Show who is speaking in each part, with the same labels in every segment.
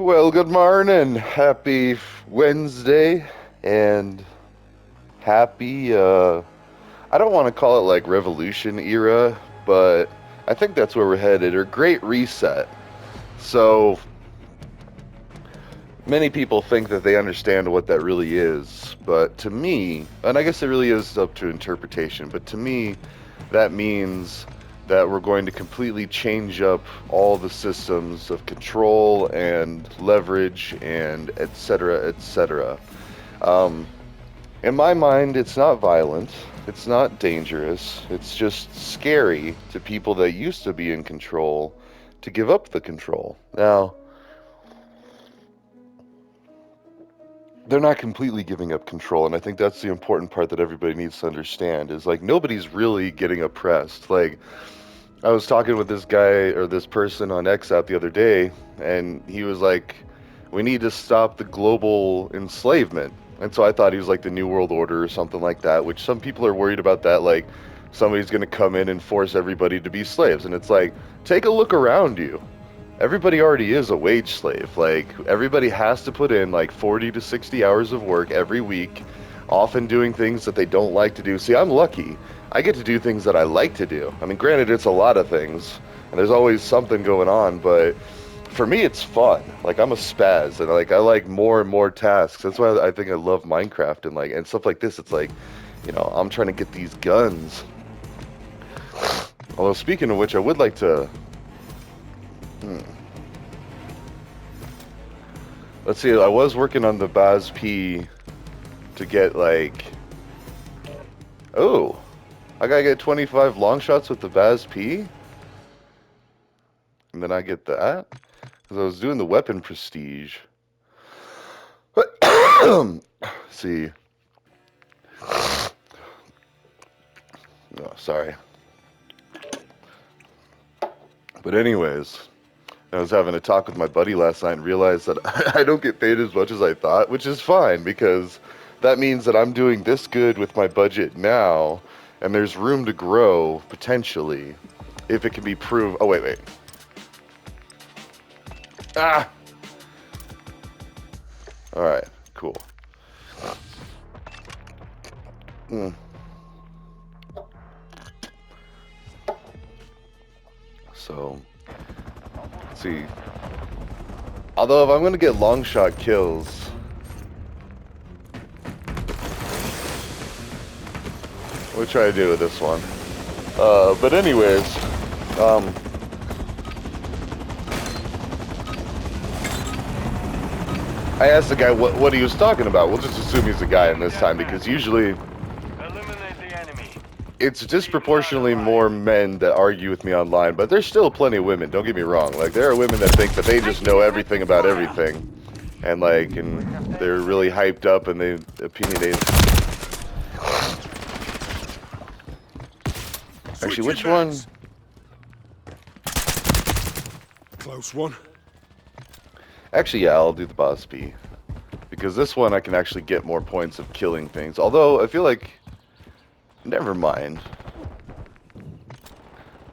Speaker 1: Well, good morning. Happy Wednesday and happy I don't want to call it like revolution era, but I think that's where we're headed, or great reset. So, many people think that they understand what that really is, but to me, and I guess it really is up to interpretation, but to me, that means that we're going to completely change up all the systems of control and leverage and et cetera, et cetera. Um, in my mind, it's not violent, it's not dangerous, it's just scary to people that used to be in control to give up the control. Now, they're not completely giving up control, and I think that's the important part that everybody needs to understand is like nobody's really getting oppressed. Like I was talking with this guy or this person on X app the other day, and he was like, we need to stop the global enslavement. And so I thought he was like the New World Order or something like that, which some people are worried about that, like somebody's going to come in and force everybody to be slaves. And it's like, take a look around you. Everybody already is a wage slave. Like, everybody has to put in like 40 to 60 hours of work every week, often doing things that they don't like to do. See, I'm lucky. I get to do things that I like to do. I mean, granted, it's a lot of things, and there's always something going on, but for me, it's fun. Like, I'm a spaz, and like I like more and more tasks. That's why I think I love Minecraft and like and stuff like this. It's like, I'm trying to get these guns. Although, speaking of which, I would like to. Let's see, I was working on the Baz P to get like. Oh, I gotta get 25 long shots with the Baz P? And then I get that? Because I was doing the weapon prestige. See. Oh, sorry. But anyways, I was having a talk with my buddy last night and realized that I don't get paid as much as I thought, which is fine because that means that I'm doing this good with my budget now, and there's room to grow potentially if it can be proved. Oh, wait. Ah! Alright, cool. So, let's see. Although, if I'm going to get long shot kills, we'll try to do with this one. But anyways, I asked the guy what he was talking about. We'll just assume he's a guy in this time because usually it's disproportionately more men that argue with me online, but there's still plenty of women, don't get me wrong. Like, there are women that think that they just know everything about everything. And they're really hyped up and they opinionated. Actually, which one?
Speaker 2: Close one.
Speaker 1: Actually, yeah, I'll do the boss B. Because this one I can actually get more points of killing things. Although, I feel like... Never mind.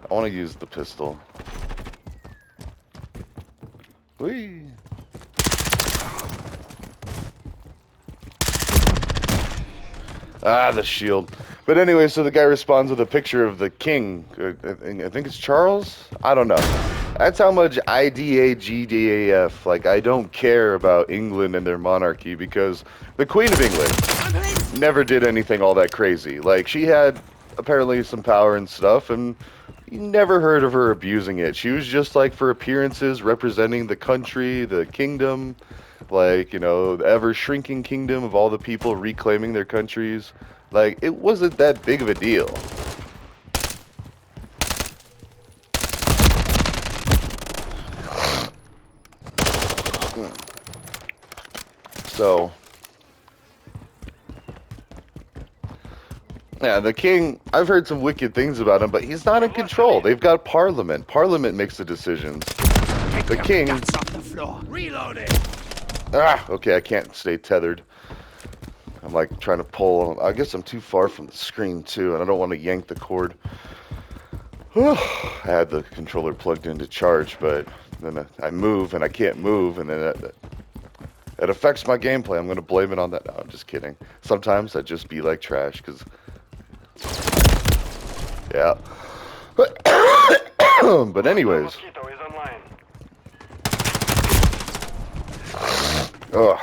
Speaker 1: I want to use the pistol. Whee! Ah, the shield. But anyway, so the guy responds with a picture of the king. I think it's Charles? I don't know. That's how much IDAGDAF. Like, I don't care about England and their monarchy because the Queen of England never did anything all that crazy. Like, she had apparently some power and stuff, and you never heard of her abusing it. She was just, like, for appearances, representing the country, the kingdom, like, the ever-shrinking kingdom of all the people reclaiming their countries. Like, it wasn't that big of a deal. So, yeah, the king, I've heard some wicked things about him, but he's not in control. They've got parliament. Parliament makes the decisions. The king... Ah, okay, I can't stay tethered. I'm like trying to pull. I guess I'm too far from the screen too, and I don't want to yank the cord. I had the controller plugged in to charge, but Then I move and I can't move, and then it affects my gameplay. I'm going to blame it on that. No, I'm just kidding. Sometimes I just be like trash, because, yeah. But anyways. Ugh.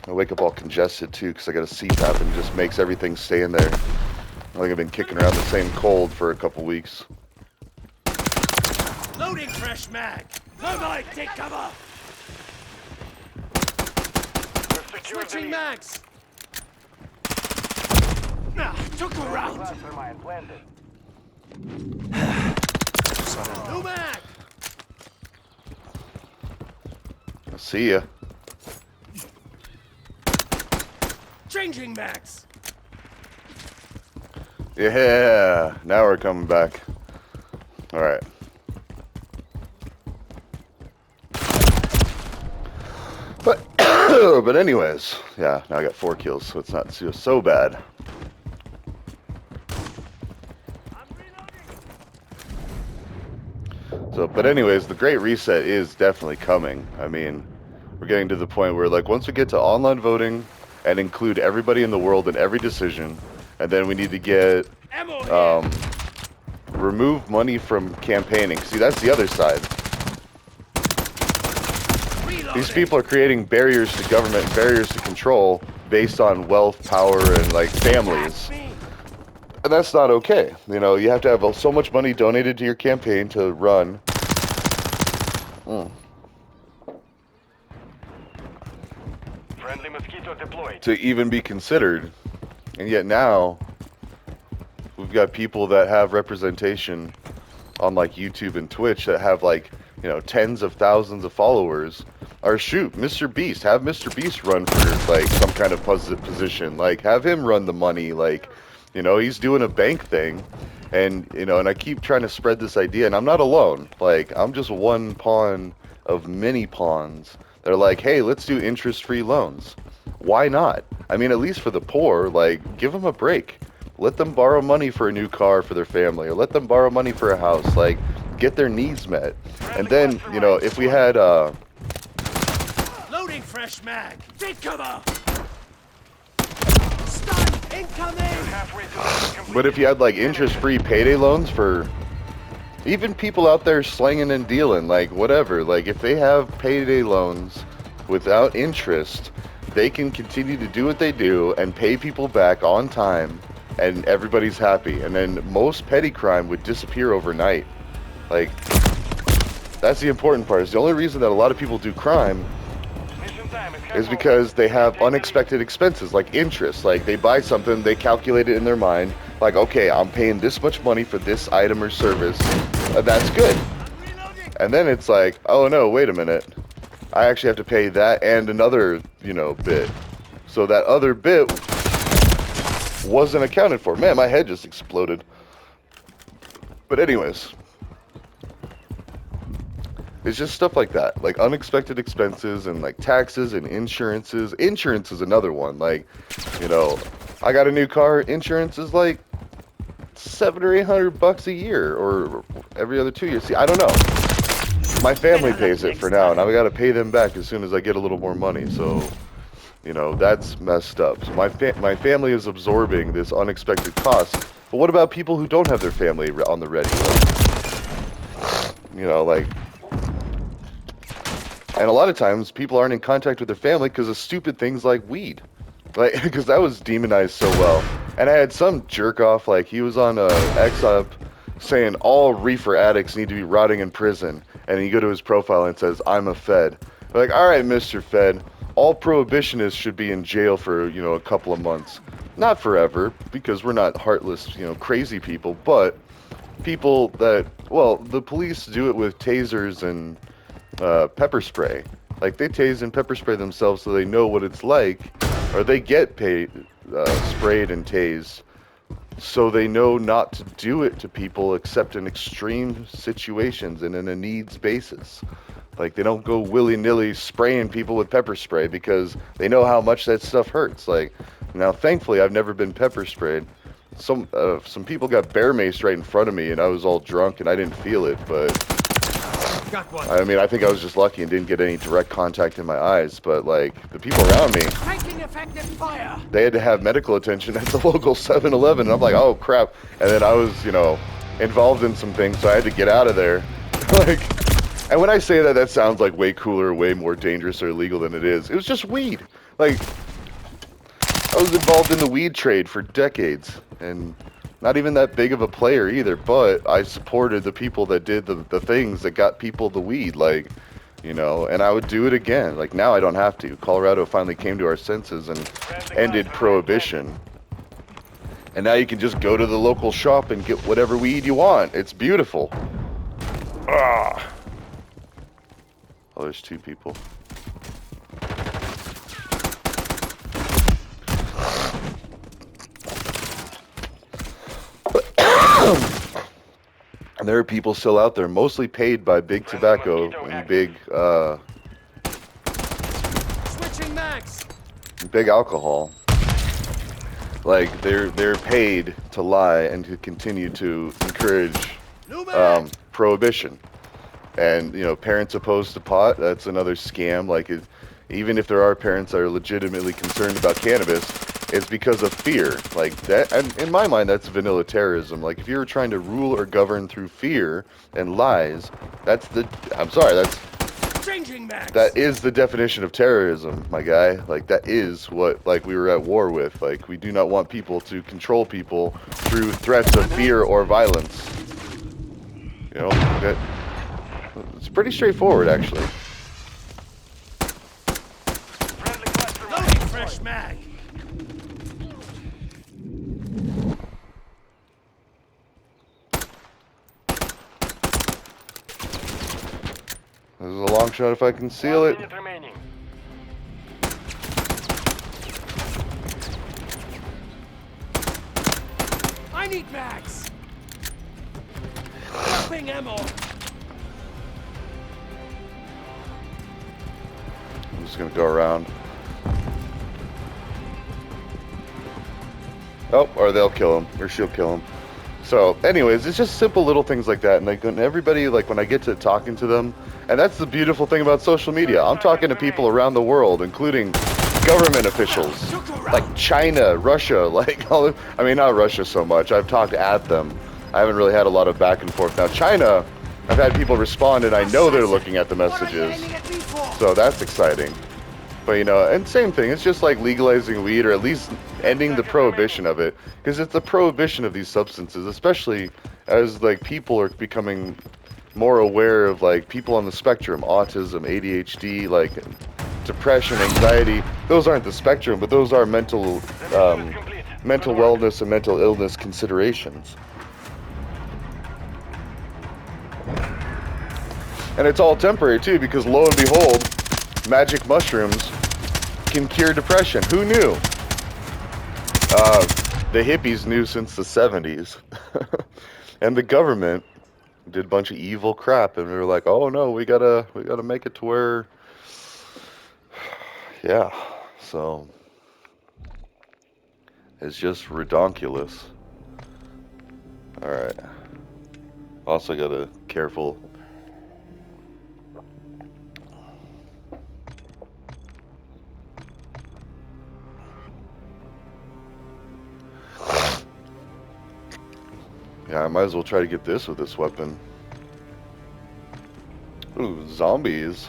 Speaker 1: I wake up all congested, too, because I got a CPAP, and it just makes everything stay in there. I think I've been kicking around the same cold for a couple weeks.
Speaker 3: Loading fresh mag! Thermite, take cover! Switching mags! Nah, took a round! New mag!
Speaker 1: I'll see ya.
Speaker 3: Changing mags!
Speaker 1: Yeah, now we're coming back. Alright. But anyways, yeah, now I got 4 kills, so it's not so bad. So, but anyways, the Great Reset is definitely coming. I mean, we're getting to the point where, like, once we get to online voting and include everybody in the world in every decision, and then we need to get, remove money from campaigning. See, that's the other side. These people are creating barriers to government and barriers to control based on wealth, power, and, like, families. And that's not okay. You know, you have to have so much money donated to your campaign to run.
Speaker 4: Friendly mosquito deployed.
Speaker 1: To even be considered. And yet now, we've got people that have representation on, like, YouTube and Twitch that have, like, you know, tens of thousands of followers. Or shoot, Mr. Beast. Have Mr. Beast run for, like, some kind of position. Like, have him run the money. Like, you know, he's doing a bank thing. And, you know, and I keep trying to spread this idea. And I'm not alone. Like, I'm just one pawn of many pawns. They're like, hey, let's do interest-free loans. Why not? I mean, at least for the poor, like, give them a break. Let them borrow money for a new car for their family. Or let them borrow money for a house. Like, get their needs met. And then, you know, if we had,
Speaker 3: Loading fresh mag! Take cover! Stun incoming!
Speaker 1: but if you had, like, interest-free payday loans for even people out there slinging and dealing, like, whatever, like, if they have payday loans without interest, they can continue to do what they do and pay people back on time, and everybody's happy. And then most petty crime would disappear overnight. Like, that's the important part. Is the only reason that a lot of people do crime is because they have unexpected expenses, like interest. Like, they buy something, they calculate it in their mind, like, okay, I'm paying this much money for this item or service, that's good. And then it's like, oh no, wait a minute, I actually have to pay that and another, you know, bit. So that other bit wasn't accounted for. Man, my head just exploded. But anyways, it's just stuff like that, like unexpected expenses and, like, taxes and insurances. Insurance is another one. Like, you know, I got a new car. Insurance is like $700 or $800 a year, or every other 2 years. See, I don't know. My family pays it for now, and I got to pay them back as soon as I get a little more money. So, you know, that's messed up. So my family is absorbing this unexpected cost. But what about people who don't have their family on the ready? Like, you know, like. And a lot of times, people aren't in contact with their family because of stupid things like weed. Like, because that was demonized so well. And I had some jerk off, like, he was on X-Up saying all reefer addicts need to be rotting in prison. And you go to his profile and it says, I'm a Fed. They're like, all right, Mr. Fed, all prohibitionists should be in jail for, you know, a couple of months. Not forever, because we're not heartless, you know, crazy people, but people that, well, the police do it with tasers and pepper spray. Like, they tase and pepper spray themselves so they know what it's like, or they get sprayed and tased so they know not to do it to people except in extreme situations and in a needs basis. Like, they don't go willy-nilly spraying people with pepper spray because they know how much that stuff hurts. Like, now, thankfully, I've never been pepper sprayed, some people got bear maced right in front of me, and I was all drunk and I didn't feel it, but
Speaker 3: Got one.
Speaker 1: I mean, I think I was just lucky and didn't get any direct contact in my eyes. But like the people around me,
Speaker 3: Taking effective fire.
Speaker 1: they had to have medical attention at the local 7-Eleven, and I'm like, oh crap! And then I was, involved in some things, so I had to get out of there. Like, and when I say that, that sounds like way cooler, way more dangerous or illegal than it is. It was just weed. Like, I was involved in the weed trade for decades, and not even that big of a player either, but I supported the people that did the things that got people the weed, like, and I would do it again. Like, now I don't have to. Colorado finally came to our senses and ended prohibition. And now you can just go to the local shop and get whatever weed you want. It's beautiful. Ah. Oh, there's 2 people. And there are people still out there, mostly paid by big tobacco and
Speaker 3: Switching mags.
Speaker 1: big alcohol. Like they're paid to lie and to continue to encourage
Speaker 3: New mag.
Speaker 1: prohibition. And parents opposed to pot, that's another scam. Like even if there are parents that are legitimately concerned about cannabis, it's because of fear. Like that, and in my mind, that's vanilla terrorism. Like if you were trying to rule or govern through fear and lies,
Speaker 3: Changing mags.
Speaker 1: that is the definition of terrorism, my guy. Like that is what we were at war with. Like we do not want people to control people through threats of fear or violence. It's pretty straightforward, actually.
Speaker 3: Loading fresh mag.
Speaker 1: This is a long shot if I can seal
Speaker 4: 1
Speaker 1: it.
Speaker 4: minute remaining.
Speaker 3: I need mags. Dropping ammo.
Speaker 1: I'm just gonna go around. Oh, or they'll kill him, or she'll kill him. So, anyways, it's just simple little things like that. And like when everybody, like when I get to talking to them, and that's the beautiful thing about social media. I'm talking to people around the world, including government officials, like China, Russia, like I mean, not Russia so much. I've talked at them. I haven't really had a lot of back and forth. Now, China, I've had people respond, and I know they're looking at the messages. So that's exciting. But and same thing, it's just like legalizing weed, or at least ending the prohibition of it, because it's the prohibition of these substances, especially as like people are becoming more aware of like people on the spectrum, autism, ADHD, like depression, anxiety. Those aren't the spectrum, but those are mental wellness and mental illness considerations. And it's all temporary too, because lo and behold, magic mushrooms can cure depression. Who knew? The hippies knew since the 70s. And the government did a bunch of evil crap, and they were like, oh no, we gotta make it to where, yeah, so it's just redonkulous. Alright. Also gotta careful. Yeah, I might as well try to get this with this weapon. Ooh, zombies.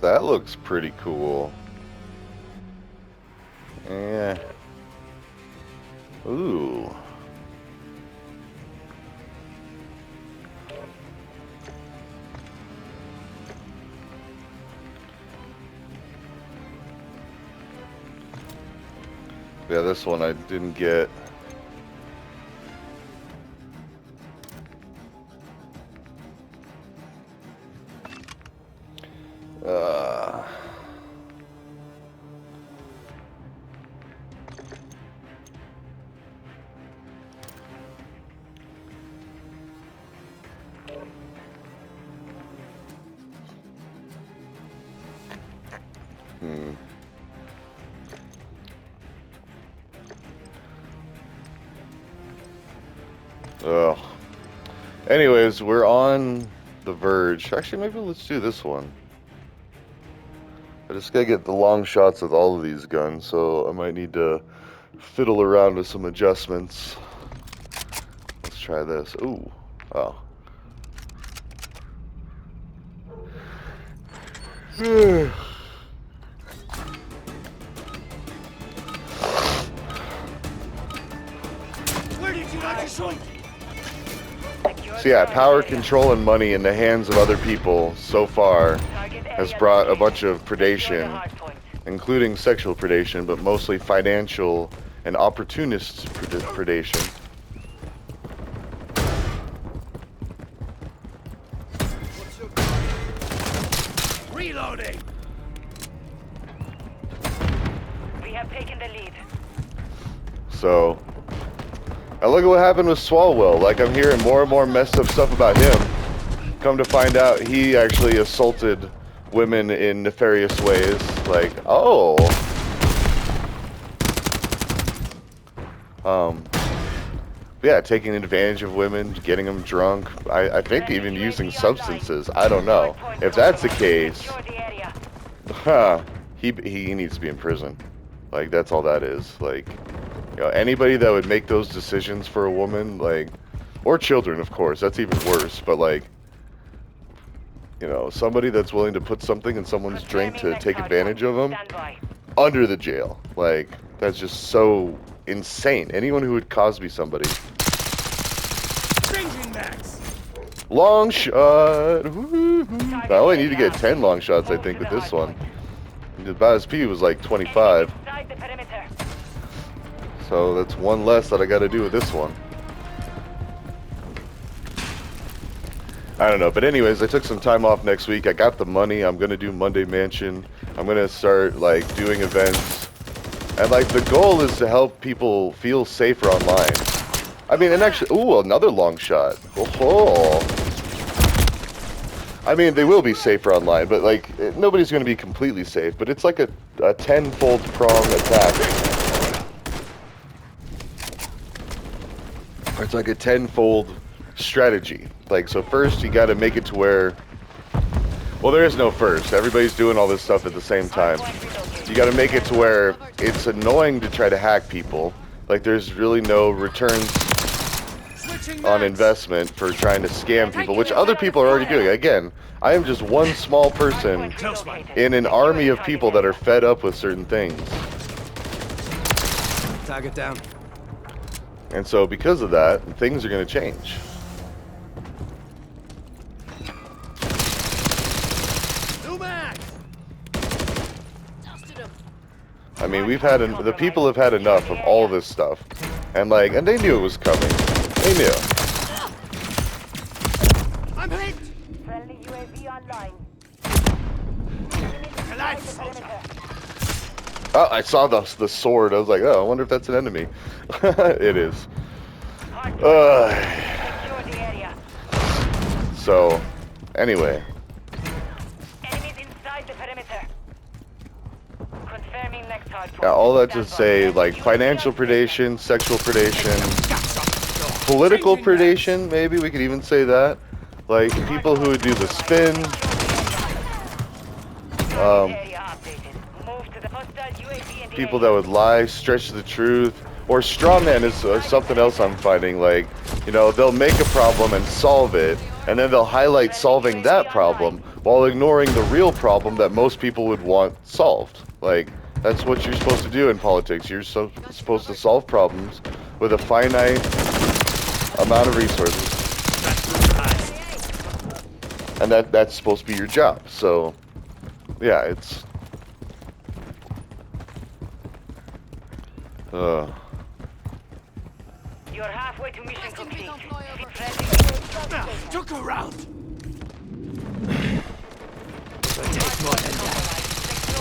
Speaker 1: That looks pretty cool. Yeah. Ooh. Yeah, this one I didn't get. Uh, Ugh. Anyways, we're on the verge. Actually, maybe let's do this one. I just gotta get the long shots with all of these guns, so I might need to fiddle around with some adjustments. Let's try this. Ooh. Oh.
Speaker 3: Where did you like to shoot?
Speaker 1: So yeah, power, control, and money in the hands of other people so far has brought a bunch of predation, including sexual predation, but mostly financial and opportunist predation.
Speaker 3: Reloading.
Speaker 5: We have taken the lead.
Speaker 1: So, and look at what happened with Swalwell. Like, I'm hearing more and more messed up stuff about him. Come to find out, he actually assaulted women in nefarious ways. Like, oh. Yeah, taking advantage of women, getting them drunk. I think even using substances. I don't know. If that's the case, he needs to be in prison. Like, that's all that is. Like, you know, anybody that would make those decisions for a woman, like, or children, of course, that's even worse. But like, you know, somebody that's willing to put something in someone's drink to take advantage of them, under the jail. Like, that's just so insane. Anyone who would Cosby somebody.
Speaker 3: Changing mags.
Speaker 1: Long shot. I only need to get 10 long shots, I think, with this one. The Baz P was like 25. So that's one less that I got to do with this one. I don't know, but anyways, I took some time off next week. I got the money. I'm gonna do Monday Mansion. I'm gonna start like doing events, and like the goal is to help people feel safer online. I mean, and actually, ooh, another long shot. Oh. I mean, they will be safer online, but like nobody's gonna be completely safe. But it's like a 10-fold prong attack. It's like a 10-fold strategy. Like, so first you got to make it to where, well, there is no first. Everybody's doing all this stuff at the same time. You got to make it to where it's annoying to try to hack people. Like, there's really no returns on investment for trying to scam people, which other people are already doing. Again, I am just one small person in an army of people that are fed up with certain things.
Speaker 3: Target down.
Speaker 1: And so because of that, things are going to change. I mean, we've had the people have had enough of all this stuff, and like, and they knew it was coming. They knew.
Speaker 3: I'm hit.
Speaker 5: Friendly UAV online.
Speaker 1: Oh, I saw the sword. I was like, oh, I wonder if that's an enemy. It is. So, anyway.
Speaker 5: Enemies inside the perimeter. Confirming next hard point.
Speaker 1: Yeah, all that to say, like, financial predation, sexual predation, political predation, maybe we could even say that. Like, people who would do the spin. People that would lie, stretch the truth, or strawman is something else I'm finding. Like, you know, they'll make a problem and solve it, and then they'll highlight solving that problem while ignoring the real problem that most people would want solved. Like, that's what you're supposed to do in politics. You're supposed to solve problems with a finite amount of resources, and that's supposed to be your job. So, yeah, it's.
Speaker 5: You're halfway to mission complete.
Speaker 3: Took a round.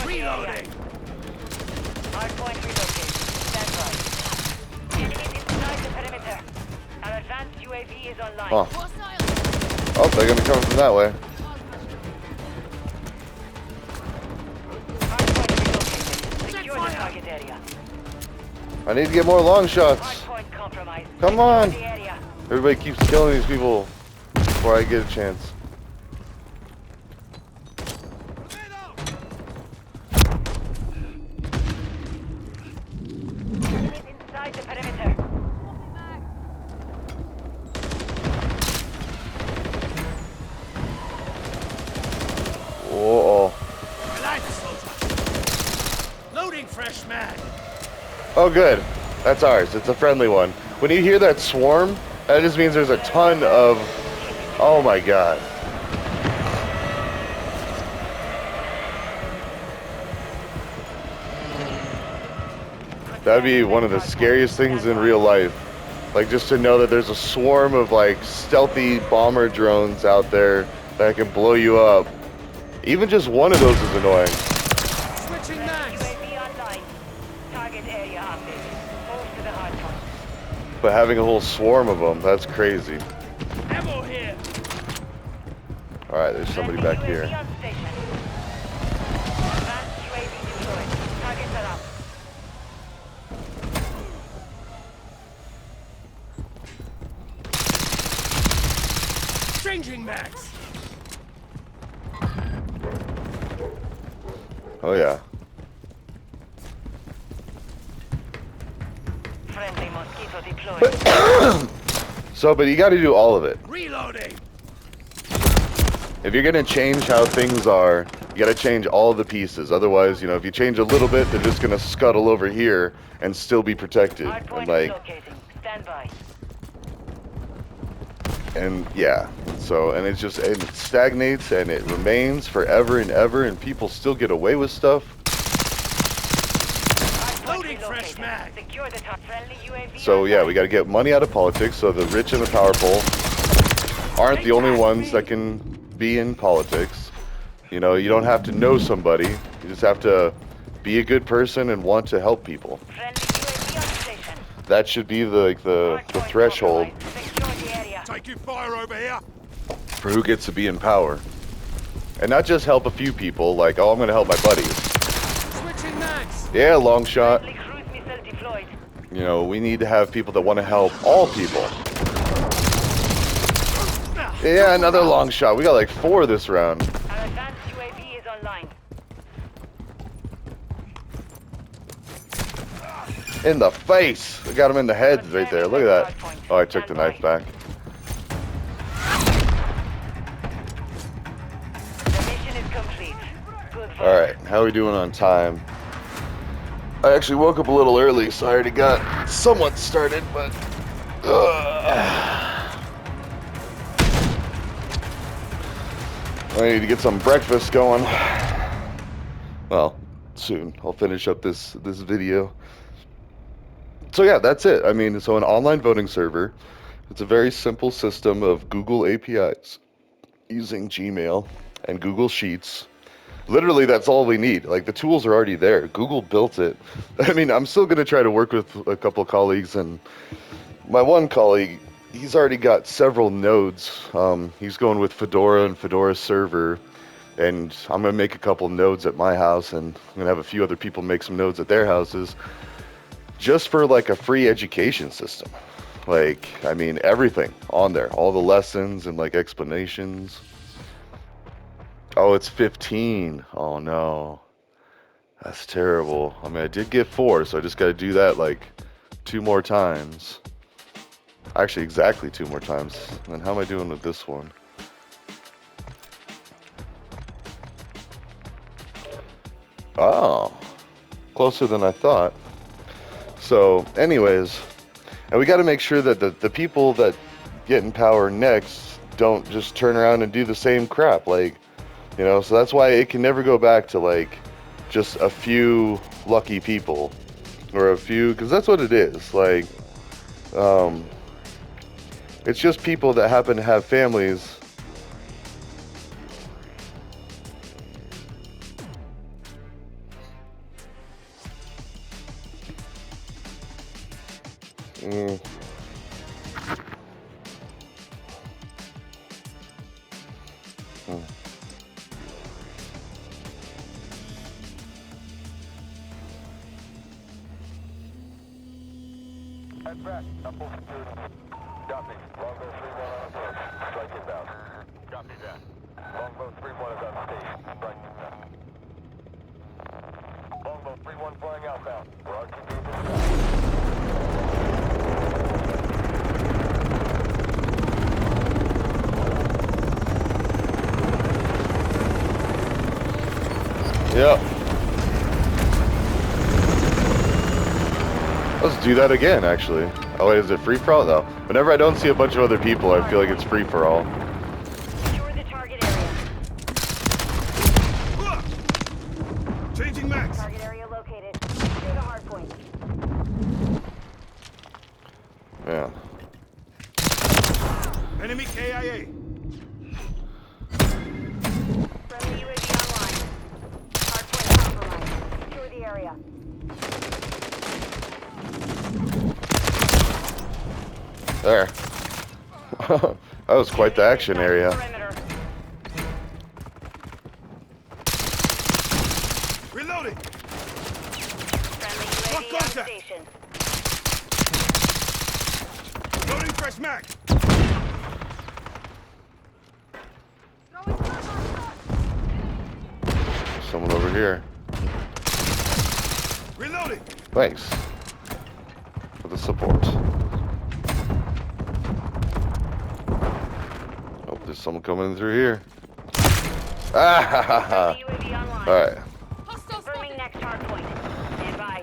Speaker 3: Reloading.
Speaker 5: Hardpoint relocated. Stand by. Enemies inside the perimeter. Our advanced UAV is online.
Speaker 1: Oh, they're gonna come from that way.
Speaker 5: Hardpoint relocated. Secure the target area.
Speaker 1: I need to get more long shots.
Speaker 5: Hardpoint compromised.
Speaker 1: Come on.
Speaker 5: Secure the area.
Speaker 1: Everybody keeps killing these people before I get a chance.
Speaker 5: Enemies inside the perimeter.
Speaker 1: Oh,
Speaker 3: Grenade soldier. Loading fresh mag.
Speaker 1: oh, good. That's ours. It's a friendly one. When you hear that swarm, that just means there's a ton of. Oh my god. That'd be one of the scariest things in real life. Like, just to know that there's a swarm of, like, stealthy bomber drones out there that can blow you up. Even just one of those is annoying.
Speaker 3: Switching mags.
Speaker 5: UAV online. Target area updated. Move to the hard point.
Speaker 1: But having a whole swarm of them, that's crazy.
Speaker 3: Ammo here.
Speaker 1: Alright, there's somebody back
Speaker 5: Friendly
Speaker 1: here.
Speaker 5: UAV on station. Advanced UAV deployed. Targets are up.
Speaker 3: Changing mags.
Speaker 1: Oh yeah.
Speaker 5: Friendly mosquito deployed.
Speaker 1: So, but you gotta do all of it.
Speaker 3: Reloading.
Speaker 1: If you're gonna change how things are, you gotta change all the pieces. Otherwise, you know, if you change a little bit, they're just gonna scuttle over here and still be protected.
Speaker 5: Hard
Speaker 1: And
Speaker 5: point
Speaker 1: like,
Speaker 5: relocating. Stand by.
Speaker 1: and yeah. So, and it's just, and it stagnates and it remains forever and ever, and people still get away with stuff.
Speaker 5: Hard point
Speaker 3: Loading fresh
Speaker 5: relocated.
Speaker 3: mag.
Speaker 5: Secure the top. Friendly UAV
Speaker 1: So yeah,
Speaker 5: online.
Speaker 1: we gotta get money out of politics so the rich and the powerful aren't the only ones that can be in politics. You know, you don't have to know somebody. You just have to be a good person and want to help people.
Speaker 5: Friendly UAV on station.
Speaker 1: That should be the
Speaker 5: Hardpoint
Speaker 1: threshold
Speaker 5: compromised. Secure the area.
Speaker 2: Taking fire over here.
Speaker 1: for who gets to be in power. And not just help a few people, like, oh, I'm gonna help my buddies.
Speaker 3: Switching mags.
Speaker 1: Yeah, long shot.
Speaker 5: Friendly cruise missile deployed.
Speaker 1: You know, we need to have people that want to help all people. Yeah, another long shot. We got like 4 this round.
Speaker 5: Our advanced UAV is online.
Speaker 1: In the face. I got him in the head right there. Look at that. Oh, I took the knife back.
Speaker 5: The mission is complete. Good work.
Speaker 1: Alright, how are we doing on time? I actually woke up a little early, so I already got somewhat started, but... I need to get some breakfast going. Well, soon. I'll finish up this video. So yeah, that's it. I mean, so an online voting server. It's a very simple system of Google APIs using Gmail and Google Sheets. Literally, that's all we need. Like, the tools are already there. Google built it. I mean, I'm still going to try to work with a couple of colleagues, and my one colleague, he's already got several nodes. He's going with Fedora and Fedora server, and I'm going to make a couple nodes at my house, and I'm going to have a few other people make some nodes at their houses, just for, like, a free education system. Like, I mean, everything on there. All the lessons and, like, explanations. Oh, it's 15. Oh, no. That's terrible. I mean, I did get 4, so I just got to do that, like, 2 more times. Actually, exactly 2 more times. And how am I doing with this one? Oh. Closer than I thought. So, anyways. And we got to make sure that the people that get in power next don't just turn around and do the same crap. Like, you know, so that's why it can never go back to, like, just a few lucky people. Or a few, because that's what it is. Like, it's just people that happen to have families. Mm. Mm.
Speaker 4: Advance, double security. Copy. 3-1 is on station. Strike Longbow 3-1 flying outbound. We're
Speaker 1: Yep. Let's do that again, actually. Oh, wait, is it free for all though? Whenever I don't see a bunch of other people, I feel like it's free for all.
Speaker 5: Secure the target area.
Speaker 2: Changing max.
Speaker 5: Target area located. Secure the hard point.
Speaker 1: Yeah.
Speaker 2: Enemy KIA.
Speaker 5: Friendly UAV online. Hard point compromised. Secure the area.
Speaker 1: There. That was quite the action area.
Speaker 5: Perimeter.
Speaker 2: Reloading.
Speaker 5: Friendly UAV on
Speaker 2: contact.
Speaker 5: station.
Speaker 2: Loading fresh mag.
Speaker 1: Someone over here.
Speaker 2: Reloading.
Speaker 1: Thanks for the support. Oh, there's someone coming in through here. Ah ha ha ha.
Speaker 5: Friendly UAV online.
Speaker 1: Alright.
Speaker 5: Confirming next hard point. Stand by.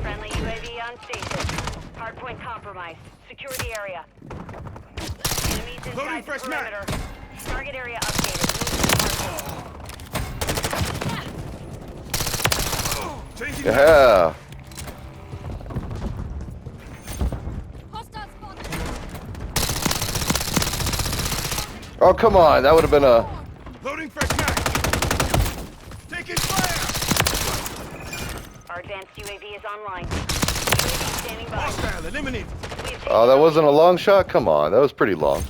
Speaker 5: Friendly UAV on station. Hard point compromised. Secure the area. Enemies
Speaker 2: Loading
Speaker 5: inside the
Speaker 2: fresh mag.
Speaker 5: perimeter. Target area updated. Move to
Speaker 2: Changing
Speaker 1: Yeah. Oh, come on. That would have been a...
Speaker 2: Loading fresh mag. Taking fire.
Speaker 5: Our advanced UAV is online. UAV standing by.
Speaker 2: Hostile eliminated.
Speaker 5: We have
Speaker 1: Oh, that wasn't a long shot? Come on. That was pretty long.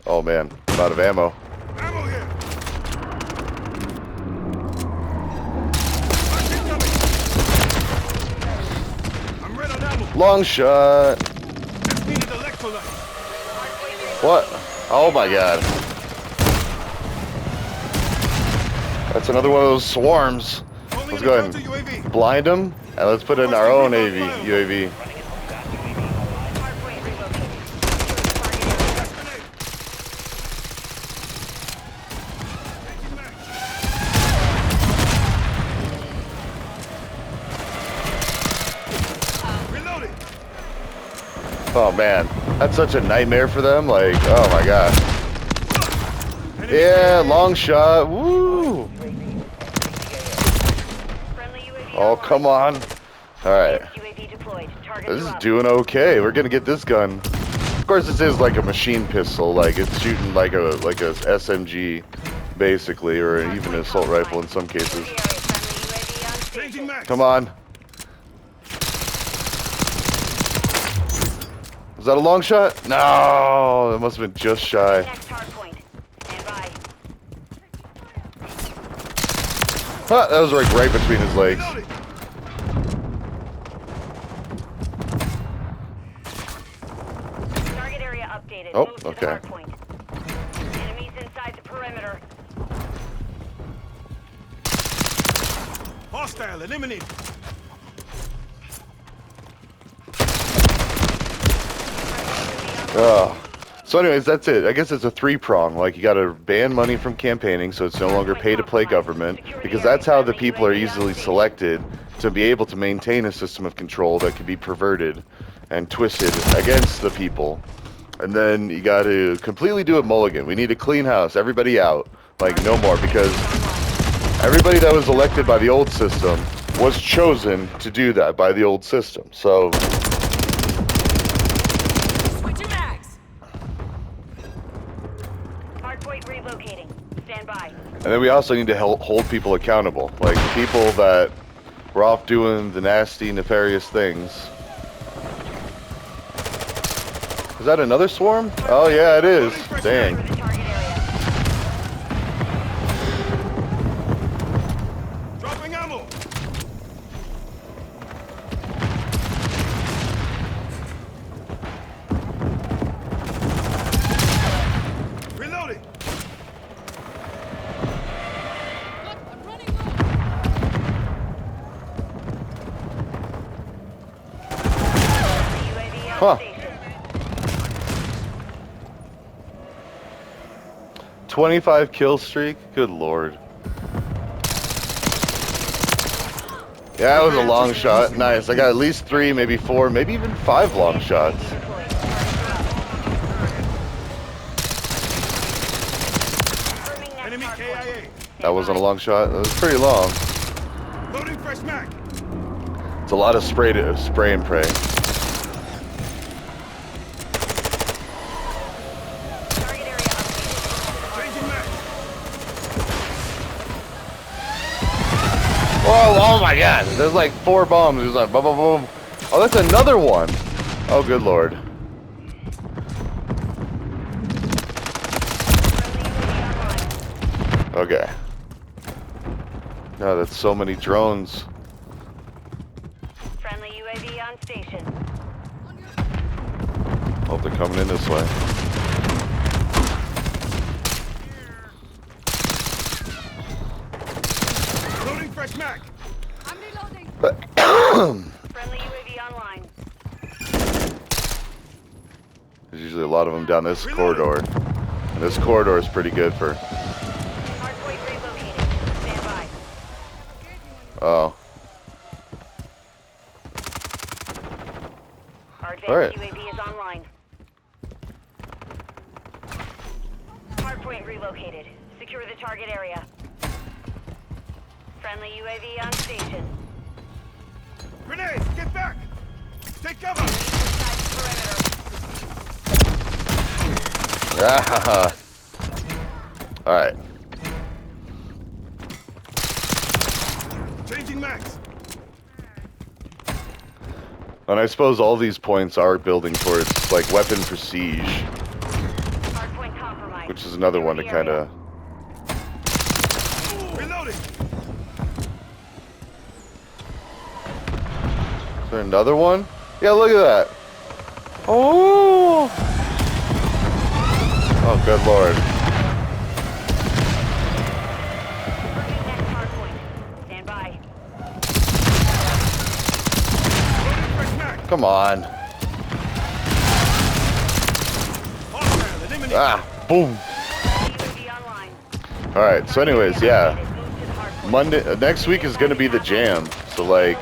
Speaker 1: Oh, man. I'm out of ammo.
Speaker 2: Ammo here. Flash incoming. I'm red on ammo.
Speaker 1: Long shot.
Speaker 2: Just needed electrolyte.
Speaker 1: What? Oh, my God. That's another one of those swarms.
Speaker 2: Only
Speaker 1: Let's
Speaker 2: an
Speaker 1: go
Speaker 2: encounter
Speaker 1: ahead
Speaker 2: UAV.
Speaker 1: and blind them, and let's put in our own UAV.
Speaker 5: hard point relocated. Secure the target area.
Speaker 2: Grenade. Changing mag. Reloading.
Speaker 1: Oh, man. That's such a nightmare for them. Like, oh, my God.
Speaker 2: Enemy
Speaker 1: Yeah, long shot. Woo!
Speaker 5: Friendly UAV
Speaker 1: Oh,
Speaker 5: online.
Speaker 1: come on. All right.
Speaker 5: UAV deployed. Targets
Speaker 1: This
Speaker 5: are
Speaker 1: is
Speaker 5: up.
Speaker 1: doing okay. We're gonna get this gun. Of course, this is like a machine pistol. Like it's shooting like a SMG, basically, or even an assault rifle in some cases.
Speaker 5: Secure the area. Friendly UAV on
Speaker 2: Changing
Speaker 5: station.
Speaker 2: mag.
Speaker 1: Come on. Was that a long shot? No, it must have been just shy.
Speaker 5: Next hard point. Stand by.
Speaker 1: Huh, that was like right between his legs.
Speaker 2: Reloading.
Speaker 5: Target area updated.
Speaker 1: Oh,
Speaker 5: Move to the
Speaker 1: okay.
Speaker 5: hard point. Enemies inside the perimeter.
Speaker 2: Hostile eliminated.
Speaker 1: So anyways, that's it. I guess it's a three-prong. Like, you gotta ban money from campaigning, so it's no longer pay-to-play government, because that's how the people are easily selected to be able to maintain a system of control that can be perverted and twisted against the people. And then you gotta completely do it mulligan. We need a clean house, everybody out. Like, no more, because everybody that was elected by the old system was chosen to do that by the old system. So...
Speaker 5: Switching mags. Hardpoint relocating. Stand by.
Speaker 1: And then we also need to hold people accountable, like people that were off doing the nasty, nefarious things. Is that another swarm? Oh yeah, it is. Dang.
Speaker 5: Secure the target area.
Speaker 2: Dropping ammo.
Speaker 1: Huh.
Speaker 5: station.
Speaker 1: 25 kill streak? Good lord. Yeah, that was a long shot. Nice. I got at least 3, maybe 4, maybe even 5 long shots.
Speaker 5: Deployed. Targets are up. Confirming next
Speaker 2: Enemy
Speaker 5: hardpoint.
Speaker 2: KIA.
Speaker 1: That wasn't a long shot. That was pretty long.
Speaker 2: Loading fresh mag.
Speaker 1: It's a lot of spray and pray.
Speaker 5: Target area updated.
Speaker 2: Changing mag.
Speaker 1: Whoa, oh my god. There's like 4 bombs. There's like boom, boom, boom. Oh, that's another one. Oh, good lord.
Speaker 5: Friendly UAV online.
Speaker 1: Okay. No, that's so many drones.
Speaker 5: Friendly UAV on station.
Speaker 1: Hope they're coming in this way.
Speaker 2: Loading fresh mag.
Speaker 5: Friendly UAV online.
Speaker 1: There's usually a lot of them down this corridor. And this corridor is pretty good for...
Speaker 5: Hardpoint relocated. Stand by.
Speaker 1: Oh.
Speaker 5: Our advanced
Speaker 1: Alright.
Speaker 5: UAV is online. Hardpoint relocated. Secure the target area. Friendly UAV on station.
Speaker 2: Grenades, get back. Take cover.
Speaker 5: Inside the perimeter.
Speaker 1: Ah. Alright.
Speaker 2: Changing mags.
Speaker 1: And I suppose all these points are building towards, like, weapon prestige,
Speaker 5: Hardpoint compromised.
Speaker 1: which is another one to
Speaker 5: Secure the
Speaker 1: kind
Speaker 5: area.
Speaker 1: of...
Speaker 2: Reloading.
Speaker 1: Is there another one? Yeah, look at that. Oh! Oh, good lord.
Speaker 5: Confirming next hardpoint. Stand by.
Speaker 2: Loading fresh mag.
Speaker 1: Come on.
Speaker 2: Hostile eliminated.
Speaker 1: Ah, boom.
Speaker 5: UAV online.
Speaker 1: Alright, so anyways, yeah.
Speaker 5: Move to the hardpoint.
Speaker 1: Monday, next week is gonna be the jam. So, like,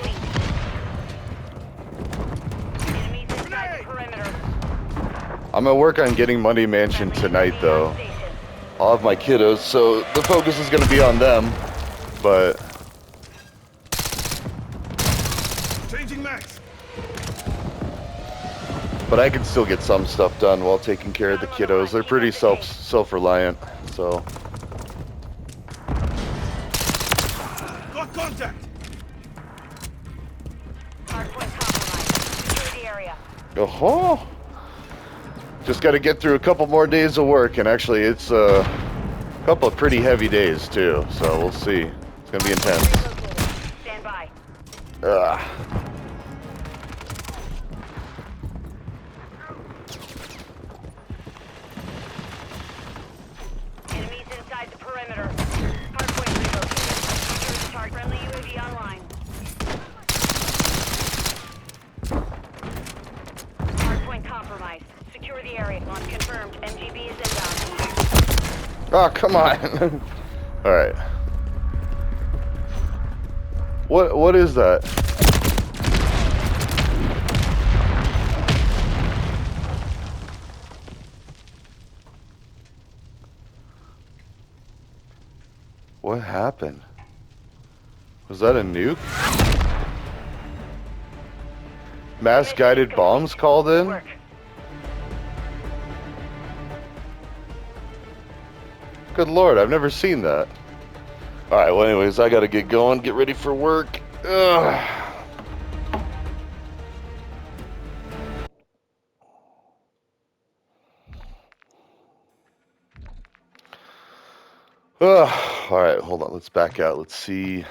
Speaker 5: Enemies inside the perimeter.
Speaker 1: I'm gonna work on getting Monday Mansion tonight, though. I'll have my kiddos, so the focus is gonna be on them. But,
Speaker 2: Changing mags.
Speaker 1: I can still get some stuff done while taking care of the kiddos. They're pretty self-reliant, so.
Speaker 2: Got contact.
Speaker 5: Hardpoint compromised. Secure the area.
Speaker 1: Oh, just got to get through a couple more days of work, and actually, it's a couple of pretty heavy days too. So we'll see. It's gonna be intense.
Speaker 5: Relocated. Stand by.
Speaker 1: Ugh.
Speaker 5: Enemies inside the perimeter. Hardpoint relocated. Secure the target. Friendly UAV online. Hardpoint compromised. Secure the area. Launch confirmed. MGB is inbound.
Speaker 1: Oh, come on. All right. What is that? What happened? Was that a nuke? Mass guided bombs called in?
Speaker 5: Work.
Speaker 1: Good lord, I've never seen that. Alright, well anyways, I gotta get going, get ready for work. Ugh. Alright, hold on, let's back out, let's see.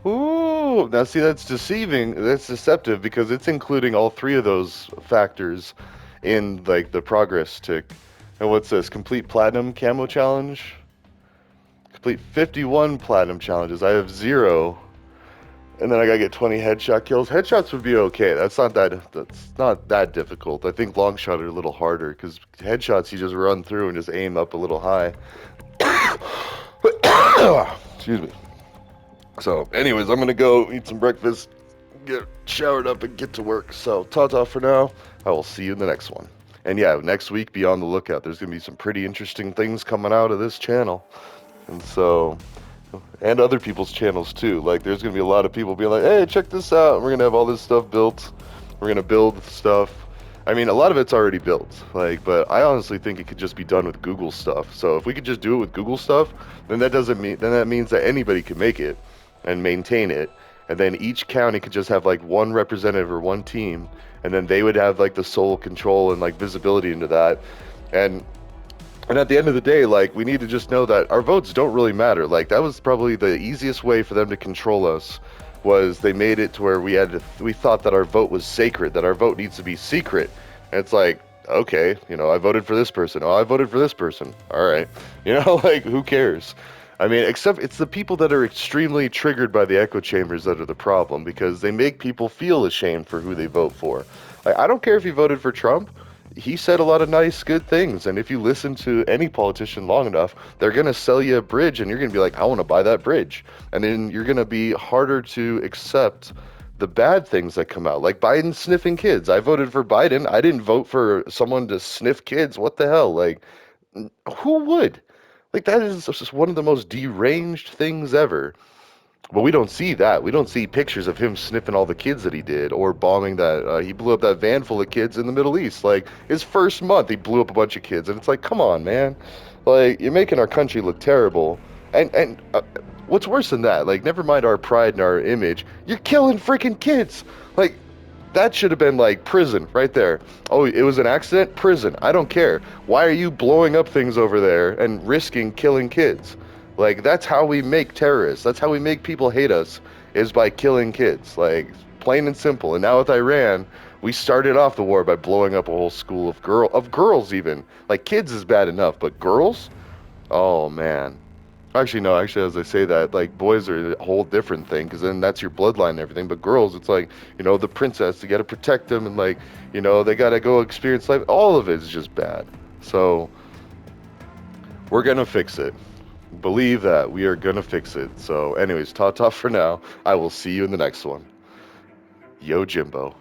Speaker 1: Ooh, now see that's deceiving, that's deceptive because it's including all 3 of those factors in like the progress tick. And what's this? Complete platinum camo challenge? Complete 51 platinum challenges. I have 0. And then I gotta get 20 headshot kills. Headshots would be okay. That's not that difficult. I think long shot are a little harder because headshots you just run through and just aim up a little high. Excuse me. So, anyways, I'm gonna go eat some breakfast, get showered up, and get to work. So, ta-ta for now. I will see you in the next one. And yeah, next week, be on the lookout. There's gonna be some pretty interesting things coming out of this channel. And so, and other people's channels too. Like, there's gonna be a lot of people being like, "Hey, check this out." We're gonna have all this stuff built. We're gonna build stuff. I mean, a lot of it's already built. Like, but I honestly think it could just be done with Google stuff. So if we could just do it with Google stuff, then that means that anybody can make it and maintain it. And then each county could just have like one representative or one team, and then they would have like the sole control and like visibility into that. And and at the end of the day, like, we need to just know that our votes don't really matter. Like, that was probably the easiest way for them to control us, was they made it to where we thought that our vote was sacred, that our vote needs to be secret. And it's like, okay, I voted for this person. Oh, I voted for this person. All right. Like, who cares? I mean, except it's the people that are extremely triggered by the echo chambers that are the problem, because they make people feel ashamed for who they vote for. Like, I don't care if you voted for Trump. He said a lot of nice, good things, and if you listen to any politician long enough, they're going to sell you a bridge, and you're going to be like, I want to buy that bridge. And then you're going to be harder to accept the bad things that come out, like Biden sniffing kids. I voted for Biden. I didn't vote for someone to sniff kids. What the hell? Like, who would? Like, that is just one of the most deranged things ever. But we don't see that. We don't see pictures of him sniffing all the kids that he did, or bombing that. He blew up that van full of kids in the Middle East. Like, his first month, he blew up a bunch of kids. And it's like, come on, man. Like, you're making our country look terrible. And what's worse than that? Like, never mind our pride and our image. You're killing freaking kids. Like, that should have been like prison right there. Oh, it was an accident? Prison. I don't care. Why are you blowing up things over there and risking killing kids? Like, that's how we make terrorists. That's how we make people hate us, is by killing kids. Like, plain and simple. And now with Iran, we started off the war by blowing up a whole school of girls even. Like, kids is bad enough, but girls? Oh, man. Actually, no, actually, as I say that, like, boys are a whole different thing, because then that's your bloodline and everything. But girls, it's like, the princess, you got to protect them, and, like, they got to go experience life. All of it is just bad. So, we're going to fix it. Believe that. We are going to fix it. So, anyways, ta-ta for now. I will see you in the next one. Yo, Jimbo.